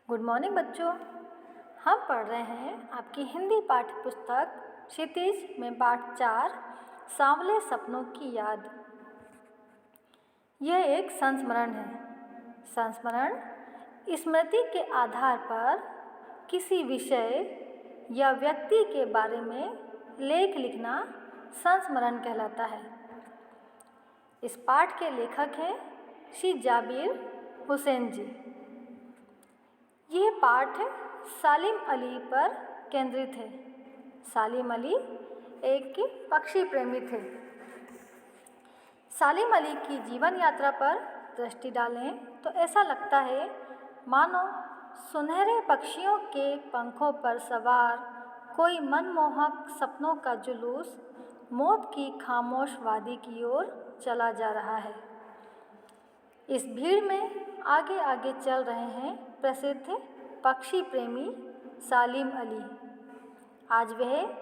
Good morning बच्चों। हम पढ़ रहे हैं आपकी हिंदी पाठ्य पुस्तक क्षितिज में पाठ 4 सांवले सपनों की याद। यह एक संस्मरण है। संस्मरण स्मृति के आधार पर किसी विषय या व्यक्ति के बारे में लेख लिखना संस्मरण कहलाता है। इस पाठ के लेखक हैं श्री जाबिर हुसैन जी। यह पाठ सालिम अली पर केंद्रित है। सालिम अली एक पक्षी प्रेमी थे। सालिम अली की जीवन यात्रा पर दृष्टि डालें तो ऐसा लगता है मानो सुनहरे पक्षियों के पंखों पर सवार कोई मनमोहक सपनों का जुलूस मौत की खामोश वादी की ओर चला जा रहा है। इस भीड़ में आगे आगे चल रहे हैं प्रसिद्ध पक्षी प्रेमी सालिम अली। आज वह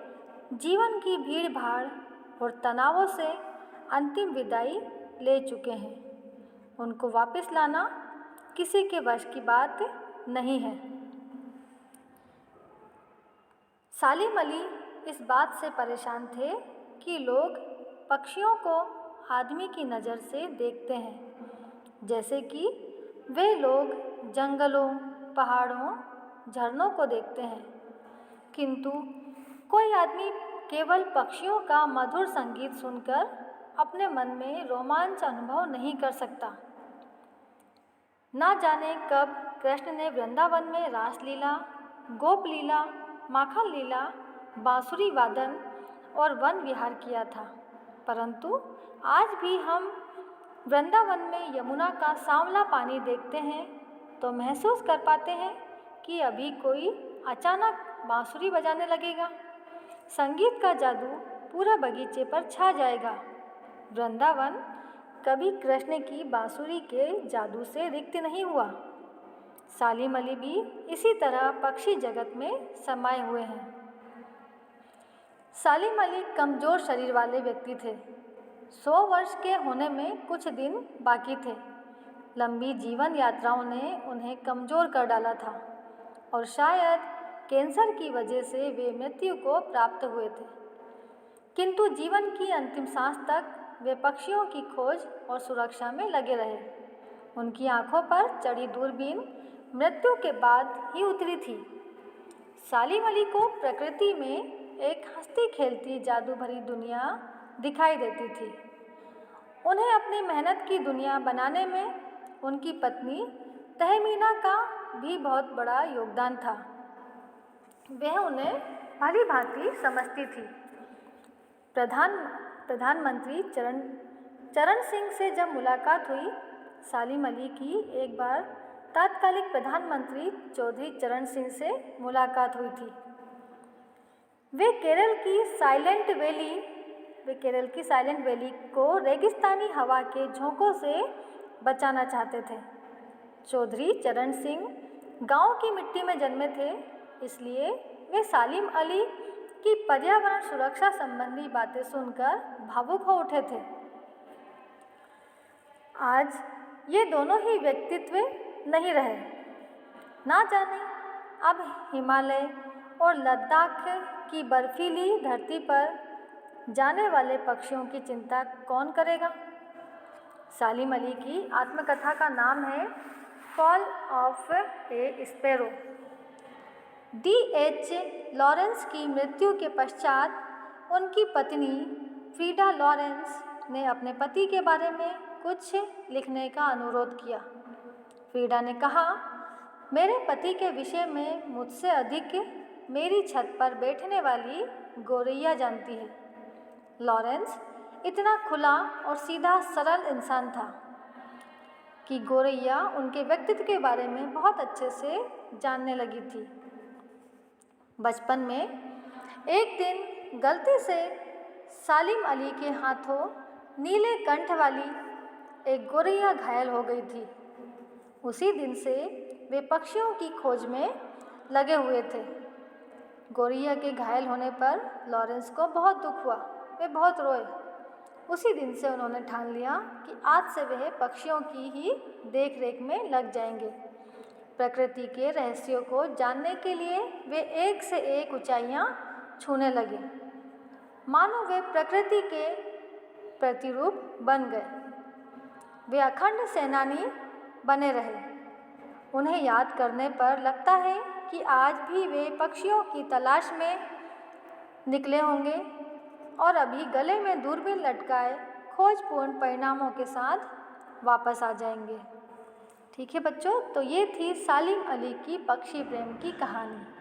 जीवन की भीड़ भाड़ और तनावों से अंतिम विदाई ले चुके हैं। उनको वापस लाना किसी के वश की बात नहीं है। सालिम अली इस बात से परेशान थे कि लोग पक्षियों को आदमी की नज़र से देखते हैं, जैसे कि वे लोग जंगलों, पहाड़ों, झरनों को देखते हैं, किंतु कोई आदमी केवल पक्षियों का मधुर संगीत सुनकर अपने मन में रोमांच अनुभव नहीं कर सकता। ना जाने कब कृष्ण ने वृंदावन में रासलीला, गोप लीला, माखन लीला, बांसुरी वादन और वन विहार किया था, परंतु आज भी हम वृंदावन में यमुना का सांवला पानी देखते हैं तो महसूस कर पाते हैं कि अभी कोई अचानक बांसुरी बजाने लगेगा। संगीत का जादू पूरा बगीचे पर छा जाएगा। वृंदावन कभी कृष्ण की बांसुरी के जादू से रिक्त नहीं हुआ। सालिम अली भी इसी तरह पक्षी जगत में समाये हुए हैं। सालिम अली कमज़ोर शरीर वाले व्यक्ति थे। 100 वर्ष के होने में कुछ दिन बाकी थे। लंबी जीवन यात्राओं ने उन्हें कमज़ोर कर डाला था और शायद कैंसर की वजह से वे मृत्यु को प्राप्त हुए थे, किंतु जीवन की अंतिम सांस तक वे पक्षियों की खोज और सुरक्षा में लगे रहे। उनकी आंखों पर चढ़ी दूरबीन मृत्यु के बाद ही उतरी थी। सालिम अली को प्रकृति में एक हंसती खेलती जादू भरी दुनिया दिखाई देती थी। उन्हें अपनी मेहनत की दुनिया बनाने में उनकी पत्नी तहमीना का भी बहुत बड़ा योगदान था। वह उन्हें भली भांति समझती थी। प्रधानमंत्री चरण सिंह से जब मुलाकात हुई, सालिम अली की एक बार तत्कालिक प्रधानमंत्री चौधरी चरण सिंह से मुलाकात हुई थी। वे केरल की साइलेंट वैली को रेगिस्तानी हवा के झोंकों से बचाना चाहते थे। चौधरी चरण सिंह गांव की मिट्टी में जन्मे थे, इसलिए वे सालिम अली की पर्यावरण सुरक्षा संबंधी बातें सुनकर भावुक हो उठे थे। आज ये दोनों ही व्यक्तित्व नहीं रहे। ना जाने अब हिमालय और लद्दाख की बर्फीली धरती पर जाने वाले पक्षियों की चिंता कौन करेगा। सालिम अली की आत्मकथा का नाम है fall of A sparrow. D.H. Lawrence की मृत्यु के पश्चात उनकी पत्नी फ्रीडा लॉरेंस ने अपने पति के बारे में कुछ लिखने का अनुरोध किया। फ्रीडा ने कहा, मेरे पति के विषय में मुझसे अधिक मेरी छत पर बैठने वाली गोरैया जानती है। लॉरेंस इतना खुला और सीधा सरल इंसान था कि गोरैया उनके व्यक्तित्व के बारे में बहुत अच्छे से जानने लगी थी। बचपन में एक दिन गलती से सालिम अली के हाथों नीले कंठ वाली एक गोरैया घायल हो गई थी। उसी दिन से वे पक्षियों की खोज में लगे हुए थे। गोरैया के घायल होने पर लॉरेंस को बहुत दुख हुआ। वे बहुत रोए। उसी दिन से उन्होंने ठान लिया कि आज से वह पक्षियों की ही देख रेख में लग जाएंगे। प्रकृति के रहस्यों को जानने के लिए वे एक से एक ऊंचाइयां छूने लगे, मानो वे प्रकृति के प्रतिरूप बन गए। वे अखंड सेनानी बने रहे। उन्हें याद करने पर लगता है कि आज भी वे पक्षियों की तलाश में निकले होंगे और अभी गले में दूरबीन लटकाए खोजपूर्ण परिणामों के साथ वापस आ जाएंगे। ठीक है बच्चों, तो ये थी सालिम अली की पक्षी प्रेम की कहानी।